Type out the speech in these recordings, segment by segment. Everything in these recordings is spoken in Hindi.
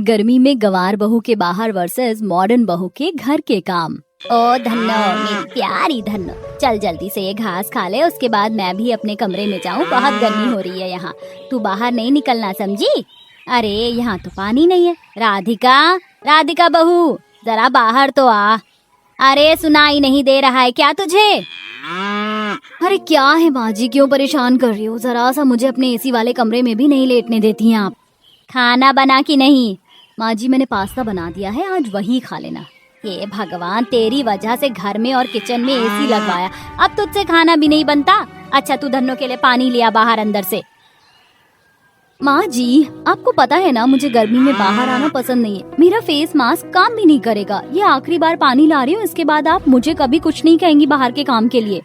गर्मी में गंवार बहू के बाहर वर्सेस मॉडर्न बहू के घर के काम। ओ धन्नो, मेरी प्यारी धन्नो, चल जल्दी से ये घास खा ले, उसके बाद मैं भी अपने कमरे में जाऊं। बहुत गर्मी हो रही है यहाँ, तू बाहर नहीं निकलना, समझी? अरे यहाँ तो पानी नहीं है। राधिका, राधिका बहू, जरा बाहर तो आ। अरे सुनाई नहीं दे रहा है क्या तुझे? अरे क्या है माँ जी, क्यों परेशान कर रही हो? जरा सा मुझे अपने एसी वाले कमरे में भी नहीं लेटने देती हैं आप। खाना बना कि नहीं? माँ जी मैंने पास्ता बना दिया है, आज वही खा लेना। ये भगवान, तेरी वजह से घर में और किचन में एसी लगवाया, अब तुझसे खाना भी नहीं बनता। अच्छा तू धन्नो के लिए पानी लिया बाहर अंदर से। माँ जी आपको पता है ना, मुझे गर्मी में बाहर आना पसंद नहीं है। मेरा फेस मास्क काम भी नहीं करेगा। ये आखिरी बार पानी ला रही हूँ, इसके बाद आप मुझे कभी कुछ नहीं कहेंगी बाहर के काम के लिए।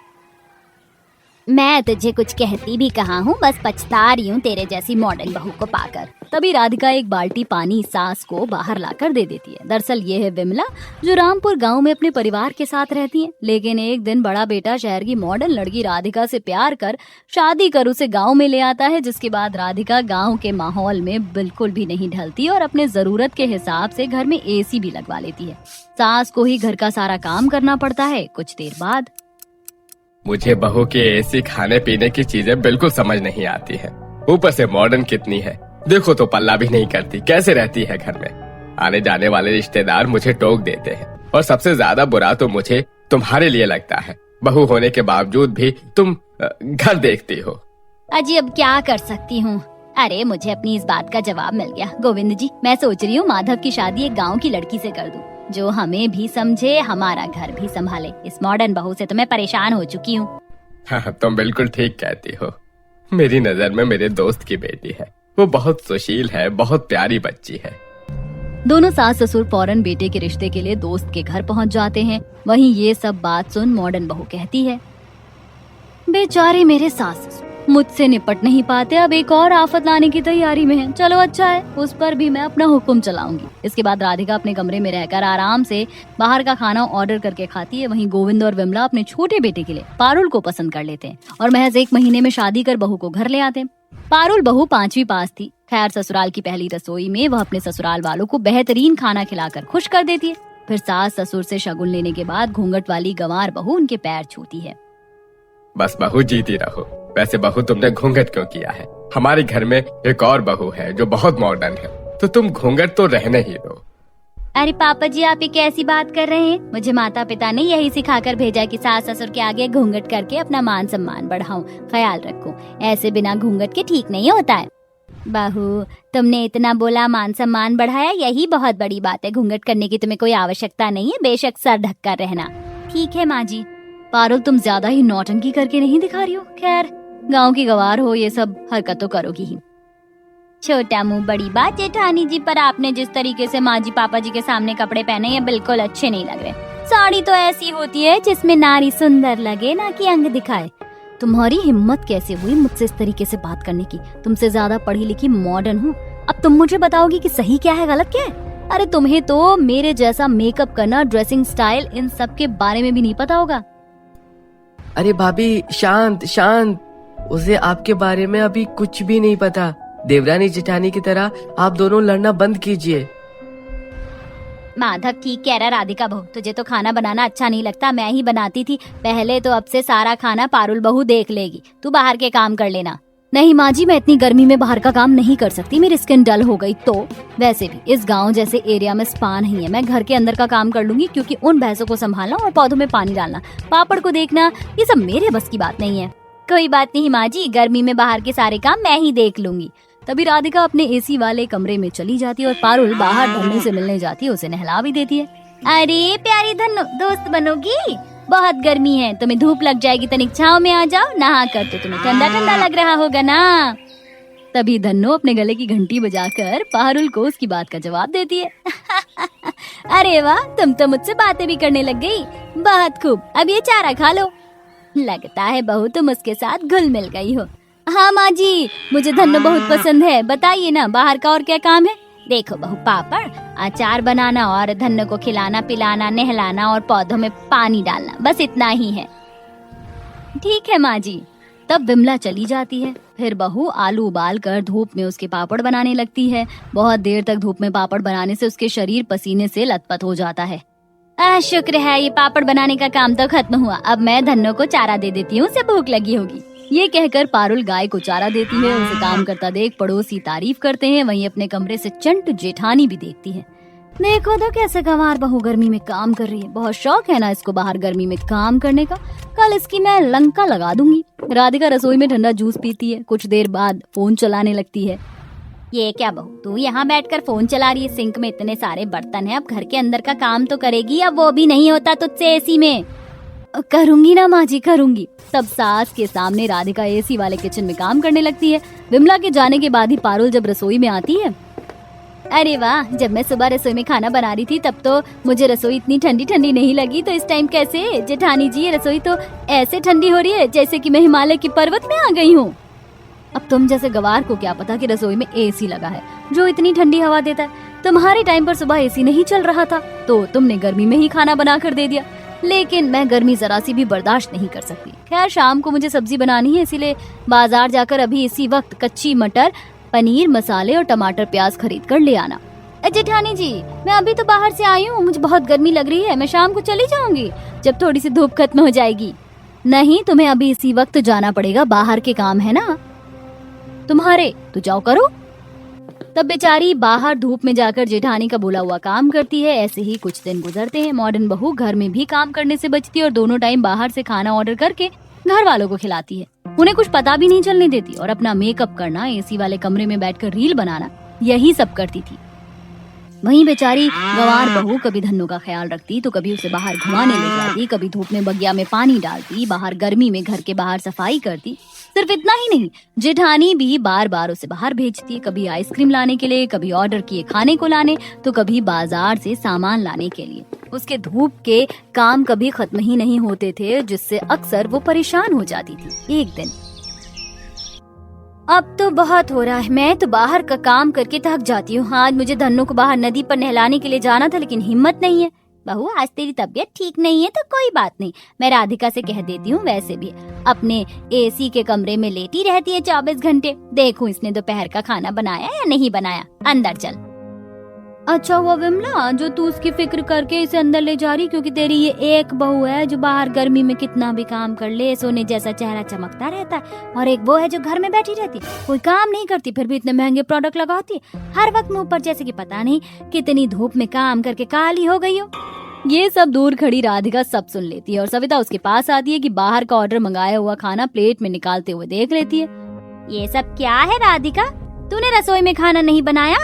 मैं तुझे कुछ कहती भी कहाँ हूँ, बस पछता रही हूँ तेरे जैसी मॉडर्न बहू को पाकर। तभी राधिका एक बाल्टी पानी सास को बाहर लाकर दे देती है। दरअसल ये है विमला, जो रामपुर गांव में अपने परिवार के साथ रहती है। लेकिन एक दिन बड़ा बेटा शहर की मॉडर्न लड़की राधिका से प्यार कर शादी कर उसे गाँव में ले आता है, जिसके बाद राधिका गाँव के माहौल में बिल्कुल भी नहीं ढलती और अपने जरूरत के हिसाब से घर में एसी भी लगवा लेती है। सास को ही घर का सारा काम करना पड़ता है। कुछ देर बाद मुझे बहू की ऐसी खाने पीने की चीजें बिल्कुल समझ नहीं आती है। ऊपर से मॉडर्न कितनी है, देखो तो पल्ला भी नहीं करती, कैसे रहती है घर में। आने जाने वाले रिश्तेदार मुझे टोक देते हैं और सबसे ज्यादा बुरा तो मुझे तुम्हारे लिए लगता है। बहू होने के बावजूद भी तुम घर देखती हो। अजी अब क्या कर सकती हूँ। अरे मुझे अपनी इस बात का जवाब मिल गया। गोविंद जी, मैं सोच रही हूँ माधव की शादी एक गाँव की लड़की से कर दूं, जो हमें भी समझे, हमारा घर भी संभाले। इस मॉडर्न बहू से तो मैं परेशान हो चुकी हूँ। हाँ, तुम बिल्कुल ठीक कहती हो। मेरी नजर में मेरे दोस्त की बेटी है, वो बहुत सुशील है, बहुत प्यारी बच्ची है। दोनों सास ससुर फौरन बेटे के रिश्ते के लिए दोस्त के घर पहुँच जाते हैं। वहीं ये सब बात सुन मॉडर्न बहू कहती है, बेचारे मेरे सास ससुर मुझसे निपट नहीं पाते, अब एक और आफत लाने की तैयारी में है। चलो अच्छा है, उस पर भी मैं अपना हुक्म चलाऊंगी। इसके बाद राधिका अपने कमरे में रहकर आराम से बाहर का खाना ऑर्डर करके खाती है। वहीं गोविंद और विमला अपने छोटे बेटे के लिए पारुल को पसंद कर लेते हैं और महज 1 महीने में शादी कर बहू को घर ले आते हैं। पारुल बहू 5वीं पास थी। खैर ससुराल की पहली रसोई में वह अपने ससुराल वालों को बेहतरीन खाना खिलाकर खुश कर देती है। फिर सास ससुर से शगुन लेने के बाद घूंघट वाली गंवार बहू उनके पैर छूती है। बस बहू जीती रहो। वैसे बहू तुमने घूंघट क्यों किया है? हमारे घर में एक और बहू है जो बहुत मॉडर्न है, तो तुम घूंघट तो रहने ही दो। अरे पापा जी, आप ये कैसी बात कर रहे हैं? मुझे माता पिता ने यही सिखाकर भेजा कि सास ससुर के आगे घूंघट करके अपना मान सम्मान बढ़ाऊं, ख्याल रखूं। ऐसे बिना घूंघट के ठीक नहीं होता है। बहू, तुमने इतना बोला, मान सम्मान बढ़ाया, यही बहुत बड़ी बात है। घूंघट करने की तुम्हें कोई आवश्यकता नहीं है, बेशक सर ढक कर रहना। ठीक है माँ जी। पारुल, तुम ज्यादा ही नौटंकी करके नहीं दिखा रही हो? खैर गांव की गवार हो, ये सब हरकत तो करोगी ही। छोटा मुंह बड़ी बात जेठानी जी, पर आपने जिस तरीके से माँ जी पापा जी के सामने कपड़े पहने ये बिल्कुल अच्छे नहीं लग रहे। साड़ी तो ऐसी होती है जिसमें नारी सुंदर लगे, ना कि अंग दिखाए। तुम्हारी हिम्मत कैसे हुई मुझसे इस तरीके से बात करने की? तुमसे ज्यादा पढ़ी लिखी मॉडर्न हूँ, अब तुम मुझे बताओगी कि सही क्या है गलत क्या है? अरे तुम्हें तो मेरे जैसा मेकअप करना, ड्रेसिंग स्टाइल, इन सब के बारे में भी नहीं पता होगा। अरे भाभी शांत शांत, उसे आपके बारे में अभी कुछ भी नहीं पता। देवरानी जेठानी की तरह आप दोनों लड़ना बंद कीजिए। माधव ठीक कह रहा राधिका बहू, तुझे तो खाना बनाना अच्छा नहीं लगता, मैं ही बनाती थी पहले, तो अब से सारा खाना पारुल बहू देख लेगी, तू बाहर के काम कर लेना। नहीं माँ जी, मैं इतनी गर्मी में बाहर का काम नहीं कर सकती, मेरी स्किन डल हो गई तो। वैसे भी इस गांव जैसे एरिया में स्पा नहीं है, मैं घर के अंदर का काम कर लूंगी, क्योंकि उन भैंसों को संभालना और पौधों में पानी डालना, पापड़ को देखना, ये सब मेरे बस की बात नहीं है। कोई बात नहीं माँ जी, गर्मी में बाहर के सारे काम मैं ही देख लूंगी। तभी राधिका अपने एसी वाले कमरे में चली जाती है और पारुल बाहर धन्नो से मिलने जाती है, उसे नहला भी देती है। अरे प्यारी धन्नो, दोस्त बनोगी? बहुत गर्मी है, तुम्हें धूप लग जाएगी, तनिक छांव में आ जाओ, नहा कर तो तुम्हें ठंडा ठंडा लग रहा होगा ना। तभी धन्नो अपने गले की घंटी बजाकर पारुल को उसकी बात का जवाब देती है। अरे वाह, तुम तो मुझसे बातें भी करने लग गई, बहुत खूब। अब ये चारा खा लो। लगता है बहू तुम उसके साथ घुल मिल गई हो। हाँ माँ जी, मुझे धन्नो बहुत पसंद है। बताइए ना, बाहर का और क्या काम है? देखो बहू, पापड़, अचार बनाना और धन्नो को खिलाना पिलाना, नहलाना और पौधों में पानी डालना, बस इतना ही है। ठीक है माँ जी। तब विमला चली जाती है। फिर बहू आलू उबाल कर धूप में उसके पापड़ बनाने लगती है। बहुत देर तक धूप में पापड़ बनाने से उसके शरीर पसीने से लथपथ हो जाता है। शुक्र है ये पापड़ बनाने का काम तो खत्म हुआ। अब मैं धन्नो को चारा दे देती हूँ, उसे भूख लगी होगी। ये कहकर पारुल गाय को चारा देती है। उसे काम करता देख पड़ोसी तारीफ करते हैं। वहीं अपने कमरे से चंट जेठानी भी देखती है। देखो तो कैसे गंवार बहू गर्मी में काम कर रही है। बहुत शौक है ना इसको बाहर गर्मी में काम करने का। कल इसकी मैं लंका लगा दूंगी। राधिका रसोई में ठंडा जूस पीती है। कुछ देर बाद फोन चलाने लगती है। ये क्या बहू, तू यहाँ बैठकर फोन चला रही है? सिंक में इतने सारे बर्तन हैं, अब घर के अंदर का काम तो करेगी। अब वो भी नहीं होता तुझसे एसी में। करूंगी ना माँ जी, करूंगी। तब सास के सामने राधिका एसी वाले किचन में काम करने लगती है। विमला के जाने के बाद ही पारुल जब रसोई में आती है। अरे वाह, जब मैं सुबह रसोई में खाना बना रही थी तब तो मुझे रसोई इतनी ठंडी ठंडी नहीं लगी, तो इस टाइम कैसे? जेठानी जी, ये रसोई तो ऐसे ठंडी हो रही है जैसे कि मैं हिमालय की पर्वत में आ गई हूँ। अब तुम जैसे गवार को क्या पता कि रसोई में एसी लगा है जो इतनी ठंडी हवा देता है। तुम्हारे टाइम पर सुबह एसी नहीं चल रहा था तो तुमने गर्मी में ही खाना बना कर दे दिया। लेकिन मैं गर्मी जरा सी भी बर्दाश्त नहीं कर सकती। खैर, शाम को मुझे सब्जी बनानी है, इसीलिए बाजार जाकर अभी इसी वक्त कच्ची मटर, पनीर, मसाले और टमाटर प्याज खरीद कर ले आना। जेठानी जी, मैं अभी तो बाहर से आई हूँ, मुझे बहुत गर्मी लग रही है। मैं शाम को चली जाऊंगी जब थोड़ी सी धूप खत्म हो जाएगी। नहीं, तुम्हें अभी इसी वक्त जाना पड़ेगा, बाहर के काम है ना तुम्हारे, तो जाओ करो। तब बेचारी बाहर धूप में जाकर जेठानी का बोला हुआ काम करती है। ऐसे ही कुछ दिन गुजरते हैं। मॉडर्न बहू घर में भी काम करने से बचती है और दोनों टाइम बाहर से खाना ऑर्डर करके घर वालों को खिलाती है। उन्हें कुछ पता भी नहीं चलने देती और अपना मेकअप करना, एसी वाले कमरे में बैठकर रील बनाना, यही सब करती थी। वहीं बेचारी गंवार बहू कभी धन्नो का ख्याल रखती तो कभी उसे बाहर घुमाने ले जाती, कभी धूप में बगिया में पानी डालती, बाहर गर्मी में घर के बाहर सफाई करती। सिर्फ इतना ही नहीं, जेठानी भी बार बार उसे बाहर भेजती, कभी आइसक्रीम लाने के लिए, कभी ऑर्डर किए खाने को लाने, तो कभी बाजार से सामान लाने के लिए। उसके धूप के काम कभी खत्म ही नहीं होते थे, जिससे अक्सर वो परेशान हो जाती थी। एक दिन, अब तो बहुत हो रहा है, मैं तो बाहर का काम करके थक जाती हूँ। आज मुझे धन्नो को बाहर नदी पर नहलाने के लिए जाना था, लेकिन हिम्मत नहीं है। बहू, आज तेरी तबीयत ठीक नहीं है तो कोई बात नहीं, मैं राधिका से कह देती हूँ। वैसे भी अपने एसी के कमरे में लेटी रहती है 24 घंटे। देखूं इसने दोपहर का खाना बनाया या नहीं बनाया। अंदर चल। अच्छा हुआ विमला जो तू उसकी फिक्र करके इसे अंदर ले जा रही, क्योंकि तेरी ये एक बहू है जो बाहर गर्मी में कितना भी काम कर ले, सोने जैसा चेहरा चमकता रहता है, और एक वो है जो घर में बैठी रहती, कोई काम नहीं करती, फिर भी इतने महंगे प्रोडक्ट लगाती, हर वक्त मुंह पर जैसे कि पता नहीं कितनी धूप में काम करके काली हो गई हो। ये सब दूर खड़ी राधिका सब सुन लेती है और सविता उसके पास आती है कि बाहर का ऑर्डर मंगाया हुआ खाना प्लेट में निकालते हुए देख लेती है। ये सब क्या है राधिका? तूने रसोई में खाना नहीं बनाया,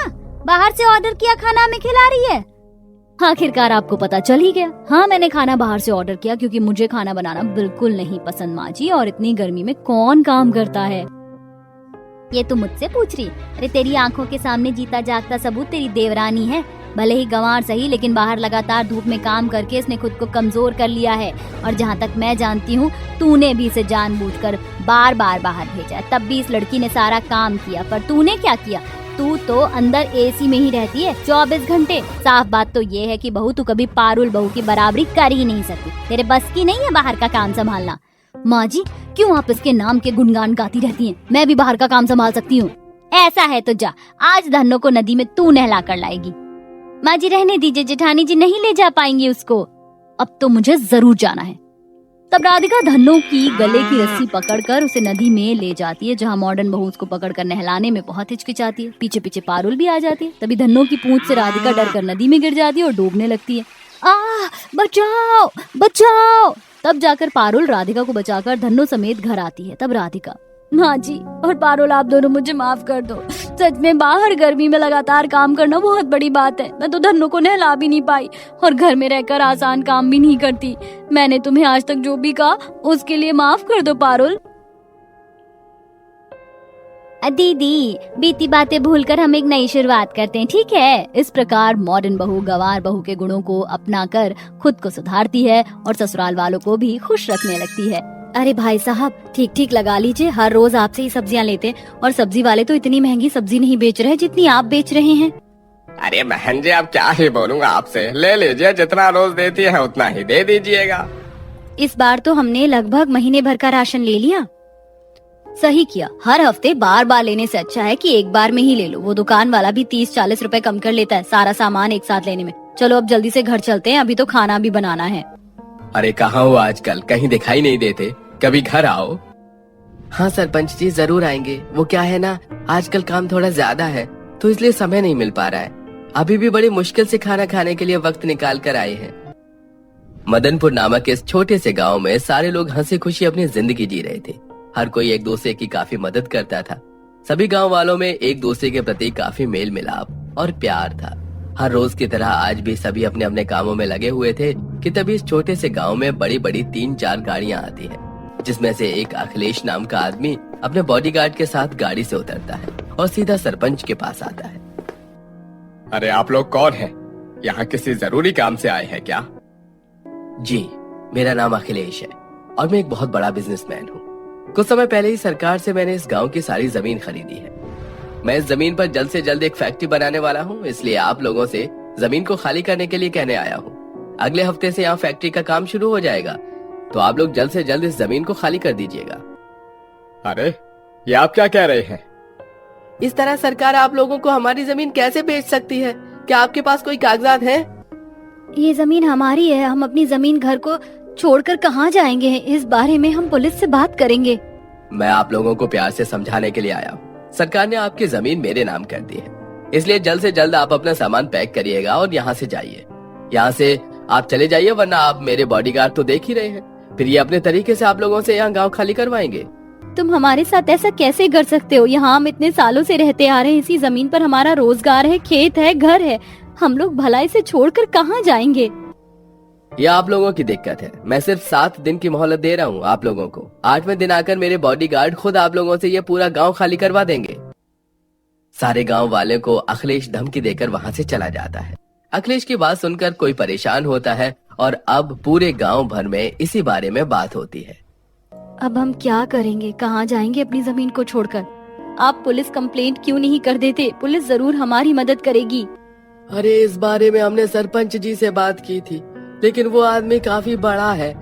बाहर से ऑर्डर किया खाना हमें खिला रही है। आखिरकार आपको पता चल ही गया। हाँ, मैंने खाना बाहर से ऑर्डर किया क्योंकि मुझे खाना बनाना बिल्कुल नहीं पसंद माँ जी, और इतनी गर्मी में कौन काम करता है। ये तू मुझसे पूछ रही? अरे तेरी आंखों के सामने जीता जागता सबूत तेरी देवरानी है। भले ही गंवार सही, लेकिन बाहर लगातार धूप में काम करके इसने खुद को कमजोर कर लिया है। और जहाँ तक मैं जानती हूँ, तूने भी इसे जानबूझकर बार बार बाहर भेजा, तब भी इस लड़की ने सारा काम किया। पर तूने क्या किया? तू तो अंदर एसी में ही रहती है 24 घंटे। साफ बात तो ये है कि बहू तू कभी पारुल बहू की बराबरी कर ही नहीं सकती। तेरे बस की नहीं है बाहर का काम संभालना। माँ जी, क्यों आप इसके नाम के गुणगान गाती रहती हैं? मैं भी बाहर का काम संभाल सकती हूँ। ऐसा है तो जा, आज धन्नो को नदी में तू नहला कर लाएगी। माँ जी रहने दीजिए, जेठानी जी नहीं ले जा पाएंगी उसको। अब तो मुझे जरूर जाना है। तब राधिका धन्नो की गले की रस्सी पकड़कर उसे नदी में ले जाती है, जहाँ मॉडर्न बहू उसको पकड़कर नहलाने में बहुत हिचकिचाती है। पीछे पीछे पारुल भी आ जाती है। तभी धन्नो की पूंछ से राधिका डरकर नदी में गिर जाती है और डूबने लगती है। बचाओ बचाओ! तब जाकर पारुल राधिका को बचाकर धन्नो समेत घर आती है। तब राधिका, माँ जी और पारुल आप दोनों मुझे माफ कर दो। सच में बाहर गर्मी में लगातार काम करना बहुत बड़ी बात है। मैं तो धन्नो को नहला भी नहीं पाई और घर में रहकर आसान काम भी नहीं करती। मैंने तुम्हें आज तक जो भी कहा उसके लिए माफ कर दो पारुल। दीदी, बीती बातें भूलकर हम एक नई शुरुआत करते हैं, ठीक है? इस प्रकार मॉडर्न बहू गंवार बहू के गुणों को अपनाकर खुद को सुधारती है और ससुराल वालों को भी खुश रखने लगती है। अरे भाई साहब, ठीक ठीक लगा लीजिए, हर रोज आपसे ही सब्जियां लेते हैं और सब्जी वाले तो इतनी महंगी सब्जी नहीं बेच रहे जितनी आप बेच रहे हैं। अरे बहन जी, अब क्या ही बोलूँगा आपसे, ले लीजिए, जितना रोज देती है उतना ही दे दीजिएगा। इस बार तो हमने लगभग महीने भर का राशन ले लिया। सही किया, हर हफ्ते बार बार लेने से अच्छा है कि एक बार में ही ले लो। वो दुकान वाला भी 30-40 रुपए कम कर लेता है सारा सामान एक साथ लेने में। चलो अब जल्दी से घर चलते हैं, अभी तो खाना भी बनाना है। अरे कहाँ हो आजकल, कहीं दिखाई नहीं देते, कभी घर आओ। हाँ सरपंच जी जरूर आएंगे। वो क्या है ना, आजकल काम थोड़ा ज्यादा है तो इसलिए समय नहीं मिल पा रहा है। अभी भी बड़ी मुश्किल से खाना खाने के लिए वक्त निकाल कर आए हैं। मदनपुर नामक इस छोटे से गांव में सारे लोग हंसी खुशी अपनी जिंदगी जी रहे थे। हर कोई एक दूसरे की काफी मदद करता था। सभी गांव वालों में एक दूसरे के प्रति काफी मेल मिलाप और प्यार था। हर रोज की तरह आज भी सभी अपने अपने कामों में लगे हुए थे कि तभी इस छोटे से गांव में बड़ी बड़ी 3-4 गाड़ियां आती हैं, जिसमें से एक अखिलेश नाम का आदमी अपने बॉडीगार्ड के साथ गाड़ी से उतरता है और सीधा सरपंच के पास आता है। अरे आप लोग कौन हैं? यहाँ किसी जरूरी काम से आए हैं क्या? जी, मेरा नाम अखिलेश है और मैं एक बहुत बड़ा बिजनेसमैन हूँ। कुछ समय पहले ही सरकार से मैंने इस गांव की सारी जमीन खरीदी है। मैं इस जमीन पर जल्द से जल्द एक फैक्ट्री बनाने वाला हूँ, इसलिए आप लोगों से जमीन को खाली करने के लिए कहने आया हूँ। अगले हफ्ते से यहाँ फैक्ट्री का काम शुरू हो जाएगा, तो आप लोग जल्द से जल्द इस जमीन को खाली कर दीजिएगा। अरे ये आप क्या कह रहे हैं? इस तरह सरकार आप लोगों को हमारी जमीन कैसे बेच सकती है? क्या आपके पास कोई कागजात हैं? ये जमीन हमारी है, हम अपनी जमीन घर को छोड़कर कहाँ जाएंगे? इस बारे में हम पुलिस से बात करेंगे। मैं आप लोगों को प्यार से समझाने के लिए आया हूँ। सरकार ने आपकी जमीन मेरे नाम कर दी है, इसलिए जल्द से जल्द आप अपना सामान पैक करिएगा और यहाँ से जाइए। यहाँ से आप चले जाइए, वरना आप मेरे बॉडीगार्ड तो देख ही रहे हैं, फिर ये अपने तरीके से आप लोगों से यहाँ गाँव खाली करवाएंगे। तुम हमारे साथ ऐसा कैसे कर सकते हो? यहाँ हम इतने सालों से रहते आ रहे हैं, इसी जमीन पर हमारा रोजगार है, खेत है, घर है। हम लोग भलाई से छोड़कर कहाँ जाएंगे? यह आप लोगों की दिक्कत है। मैं सिर्फ 7 दिन की मोहलत दे रहा हूँ आप लोगों को। 8वें दिन आकर मेरे बॉडीगार्ड खुद आप लोगों से ये पूरा गांव खाली करवा देंगे। सारे गांव वाले को अखिलेश धमकी देकर वहाँ से चला जाता है। अखिलेश की बात सुनकर कोई परेशान होता है और अब पूरे गांव भर में इसी बारे में बात होती है। अब हम क्या करेंगे? कहाँ जाएंगे अपनी जमीन को छोड़कर? आप पुलिस कंप्लेंट क्यों नहीं कर देते? पुलिस जरूर हमारी मदद करेगी। अरे इस बारे में हमने सरपंच जी से बात की थी, लेकिन वो आदमी काफी बड़ा है।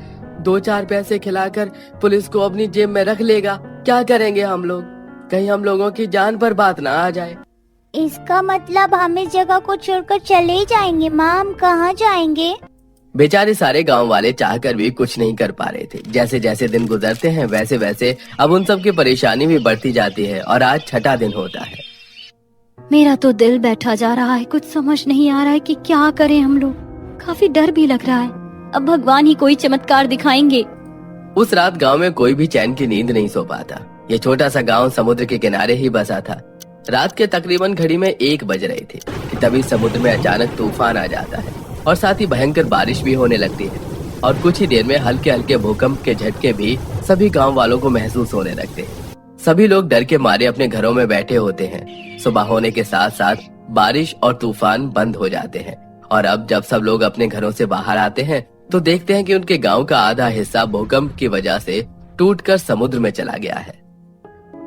2-4 पैसे खिलाकर पुलिस को अपनी जेब में रख लेगा। क्या करेंगे हम लोग? कहीं हम लोगों की जान पर बात ना आ जाए। इसका मतलब हम इस जगह को छोड़कर चले ही जाएंगे। माँ, हम कहाँ जाएंगे? बेचारे सारे गांव वाले चाहकर भी कुछ नहीं कर पा रहे थे। जैसे जैसे दिन गुजरते हैं वैसे वैसे अब उन सब की परेशानी भी बढ़ती जाती है और आज 6ठा दिन होता है। मेरा तो दिल बैठा जा रहा है, कुछ समझ नहीं आ रहा है कि क्या करें हम लोग। काफी डर भी लग रहा है, अब भगवान ही कोई चमत्कार दिखाएंगे। उस रात गांव में कोई भी चैन की नींद नहीं सो पाता। ये छोटा सा गांव समुद्र के किनारे ही बसा था। रात के तकरीबन घड़ी में 1 बज रहे थे कि तभी समुद्र में अचानक तूफान आ जाता है और साथ ही भयंकर बारिश भी होने लगती है और कुछ ही देर में हल्के हल्के भूकंप के झटके भी सभी गांव वालों को महसूस होने लगते हैं। सभी लोग डर के मारे अपने घरों में बैठे होते हैं। सुबह होने के साथ साथ बारिश और तूफान बंद हो जाते हैं और अब जब सब लोग अपने घरों से बाहर आते हैं तो देखते हैं कि उनके गांव का आधा हिस्सा भूकंप की वजह से टूटकर समुद्र में चला गया है।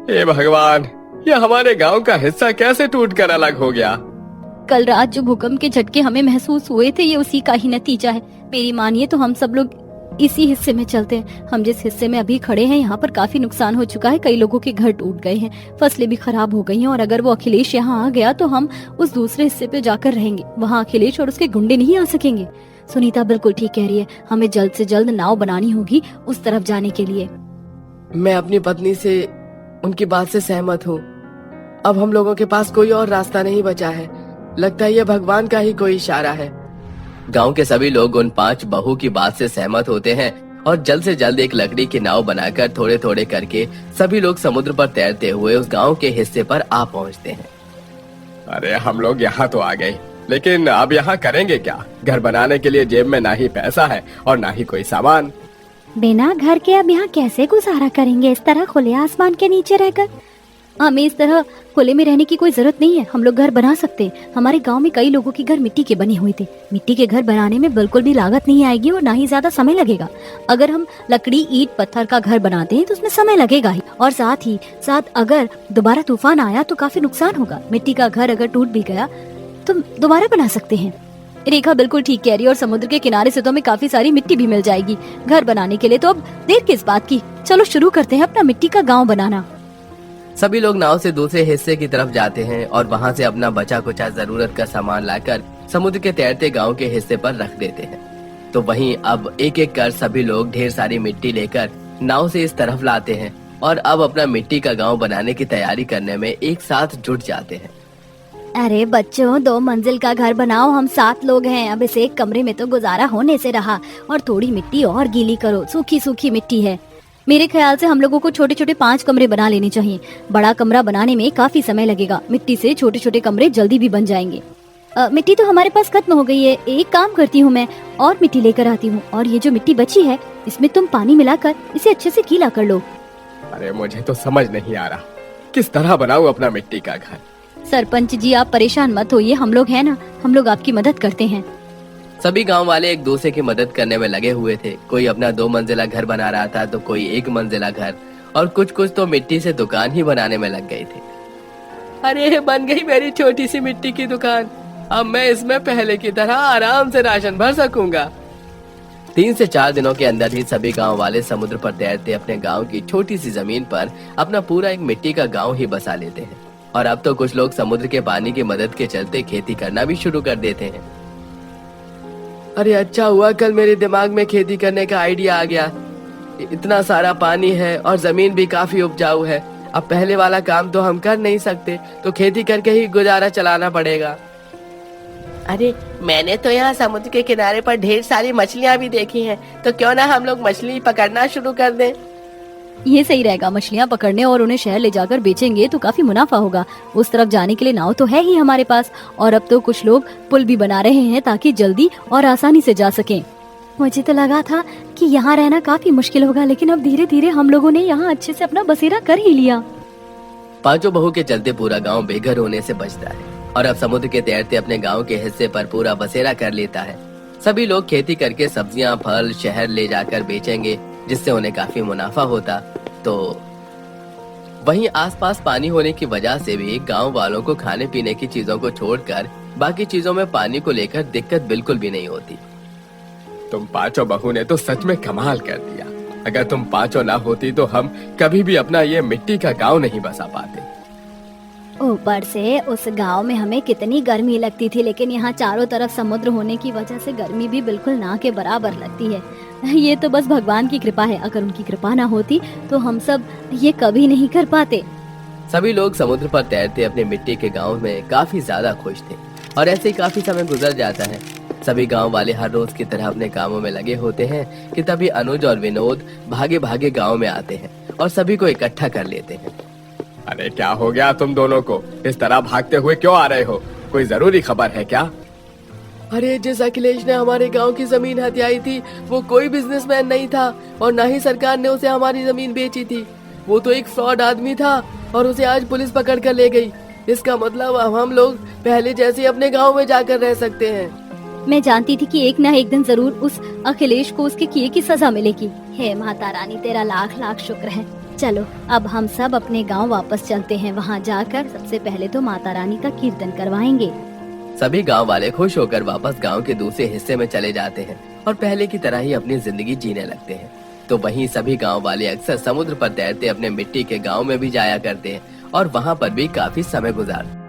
हे भगवान, ये हमारे गांव का हिस्सा कैसे टूटकर अलग हो गया? कल रात जो भूकंप के झटके हमें महसूस हुए थे, ये उसी का ही नतीजा है। मेरी मानिए तो हम सब लोग इसी हिस्से में चलते हैं। हम जिस हिस्से में अभी खड़े हैं यहाँ पर काफी नुकसान हो चुका है। कई लोगों के घर टूट गए हैं, फसलें भी खराब हो गई हैं और अगर वो अखिलेश यहाँ आ गया तो हम उस दूसरे हिस्से पे जाकर रहेंगे। वहाँ अखिलेश और उसके गुंडे नहीं आ सकेंगे। सुनीता बिल्कुल ठीक कह रही है, हमें जल्द से जल्द नाव बनानी होगी उस तरफ जाने के लिए। मैं अपनी पत्नी से उनकी बात से सहमत हूँ। अब हम लोगों के पास कोई और रास्ता नहीं बचा है। लगता है ये भगवान का ही कोई इशारा है। गांव के सभी लोग उन 5 बहू की बात से सहमत होते हैं और जल्द से जल्द एक लकड़ी की नाव बनाकर थोड़े थोड़े करके सभी लोग समुद्र पर तैरते हुए उस गांव के हिस्से पर आ पहुंचते हैं। अरे हम लोग यहाँ तो आ गए, लेकिन अब यहाँ करेंगे क्या? घर बनाने के लिए जेब में ना ही पैसा है और ना ही कोई सामान। बिना घर के अब यहाँ कैसे गुजारा करेंगे इस तरह खुले आसमान के नीचे रहकर? हमें इस तरह खुले में रहने की कोई जरूरत नहीं है। हम लोग घर बना सकते हैं। हमारे गांव में कई लोगों के घर मिट्टी के बने हुए थे। मिट्टी के घर बनाने में बिल्कुल भी लागत नहीं आएगी और ना ही ज्यादा समय लगेगा। अगर हम लकड़ी ईंट पत्थर का घर बनाते हैं तो उसमें समय लगेगा ही, और साथ ही साथ अगर दोबारा तूफान आया तो काफी नुकसान होगा। मिट्टी का घर अगर टूट भी गया तो दोबारा बना सकते हैं। रेखा बिल्कुल ठीक कह रही है और समुद्र के किनारे से तो हमें काफी सारी मिट्टी भी मिल जाएगी घर बनाने के लिए। तो अब देर किस बात की, चलो शुरू करते हैं अपना मिट्टी का गाँव बनाना। सभी लोग नाव से दूसरे हिस्से की तरफ जाते हैं और वहाँ से अपना बचा कुचा जरूरत का सामान लाकर समुद्र के तैरते गांव के हिस्से पर रख देते हैं। तो वहीं अब एक एक कर सभी लोग ढेर सारी मिट्टी लेकर नाव से इस तरफ लाते हैं और अब अपना मिट्टी का गांव बनाने की तैयारी करने में एक साथ जुट जाते हैं। अरे बच्चों, 2 मंजिल का घर बनाओ, हम 7 लोग हैं। अब इस एक कमरे में तो गुजारा होने से रहा, और थोड़ी मिट्टी और गीली करो, सूखी सूखी मिट्टी है। मेरे ख्याल से हम लोगों को छोटे छोटे 5 कमरे बना लेने चाहिए। बड़ा कमरा बनाने में काफी समय लगेगा, मिट्टी से छोटे छोटे कमरे जल्दी भी बन जाएंगे। मिट्टी तो हमारे पास खत्म हो गई है। एक काम करती हूँ, मैं और मिट्टी लेकर आती हूँ, और ये जो मिट्टी बची है इसमें तुम पानी मिलाकर इसे अच्छे से गीला कर लो। अरे मुझे तो समझ नहीं आ रहा किस तरह बनाऊं अपना मिट्टी का घर। सरपंच जी, आप परेशान मत होइए, हम लोग हैं ना, हम लोग आपकी मदद करते हैं। सभी गांव वाले एक दूसरे की मदद करने में लगे हुए थे। कोई अपना 2 मंजिला घर बना रहा था तो कोई 1 मंजिला घर, और कुछ तो मिट्टी से दुकान ही बनाने में लग गए थे। अरे बन गई मेरी छोटी सी मिट्टी की दुकान, अब मैं इसमें पहले की तरह आराम से राशन भर सकूंगा। 3 से 4 दिनों के अंदर ही सभी गांव वाले समुद्र पर तैरते अपने गांव की छोटी सी जमीन पर अपना पूरा एक मिट्टी का गांव ही बसा लेते हैं। और अब तो कुछ लोग समुद्र के पानी की मदद के चलते खेती करना भी शुरू कर देते हैं। अरे अच्छा हुआ कल मेरे दिमाग में खेती करने का आइडिया आ गया। इतना सारा पानी है और जमीन भी काफी उपजाऊ है। अब पहले वाला काम तो हम कर नहीं सकते, तो खेती करके ही गुजारा चलाना पड़ेगा। अरे मैंने तो यहाँ समुद्र के किनारे पर ढेर सारी मछलियाँ भी देखी हैं, तो क्यों ना हम लोग मछली पकड़ना शुरू कर दें। ये सही रहेगा, मछलियाँ पकड़ने और उन्हें शहर ले जाकर बेचेंगे तो काफी मुनाफा होगा। उस तरफ जाने के लिए नाव तो है ही हमारे पास, और अब तो कुछ लोग पुल भी बना रहे हैं ताकि जल्दी और आसानी से जा सकें। मुझे तो लगा था कि यहाँ रहना काफी मुश्किल होगा, लेकिन अब धीरे धीरे हम लोगों ने यहाँ अच्छे से अपना बसेरा कर ही लिया। 5 बहू के चलते पूरा गांव बेघर होने से बचता है, और अब समुद्र के तैरते अपने गांव के हिस्से पर पूरा बसेरा कर लेता है। सभी लोग खेती करके सब्जियां फल शहर ले जाकर बेचेंगे, जिससे उन्हें काफी मुनाफा होता। तो वहीं आसपास पानी होने की वजह से भी गांव वालों को खाने पीने की चीजों को छोड़कर बाकी चीजों में पानी को लेकर दिक्कत बिल्कुल भी नहीं होती। तुम 5 बहू ने तो सच में कमाल कर दिया। अगर तुम 5 ना होती तो हम कभी भी अपना ये मिट्टी का गांव नहीं बसा पाते। ऊपर से उस गांव में हमें कितनी गर्मी लगती थी, लेकिन यहाँ चारों तरफ समुद्र होने की वजह से गर्मी भी बिल्कुल ना के बराबर लगती है। ये तो बस भगवान की कृपा है, अगर उनकी कृपा ना होती तो हम सब ये कभी नहीं कर पाते। सभी लोग समुद्र पर तैरते अपने मिट्टी के गांव में काफी ज्यादा खुश थे, और ऐसे ही काफी समय गुजर जाता है। सभी गांव वाले हर रोज की तरह अपने कामों में लगे होते हैं कि तभी अनुज और विनोद भागे भागे गांव में आते हैं और सभी को इकट्ठा कर लेते हैं। अरे क्या हो गया तुम दोनों को, इस तरह भागते हुए क्यों आ रहे हो? कोई जरूरी खबर है क्या? अरे जिस अखिलेश ने हमारे गांव की जमीन हथियाई थी वो कोई बिजनेसमैन नहीं था, और न ही सरकार ने उसे हमारी जमीन बेची थी। वो तो एक फ्रॉड आदमी था और उसे आज पुलिस पकड़ कर ले गई। इसका मतलब अब हम लोग पहले जैसे अपने गांव में जाकर रह सकते हैं। मैं जानती थी कि एक ना एक दिन जरूर उस अखिलेश को उसके किए की सजा मिलेगी। हे माता रानी, तेरा लाख लाख शुक्र है। चलो अब हम सब अपने गांव वापस चलते हैं। वहां जाकर सबसे पहले तो माता रानी का कीर्तन करवाएंगे। सभी गांव वाले खुश होकर वापस गांव के दूसरे हिस्से में चले जाते हैं और पहले की तरह ही अपनी जिंदगी जीने लगते हैं। तो वहीं सभी गांव वाले अक्सर समुद्र पर तैरते अपने मिट्टी के गांव में भी जाया करते हैं और वहां पर भी काफी समय गुजारते हैं।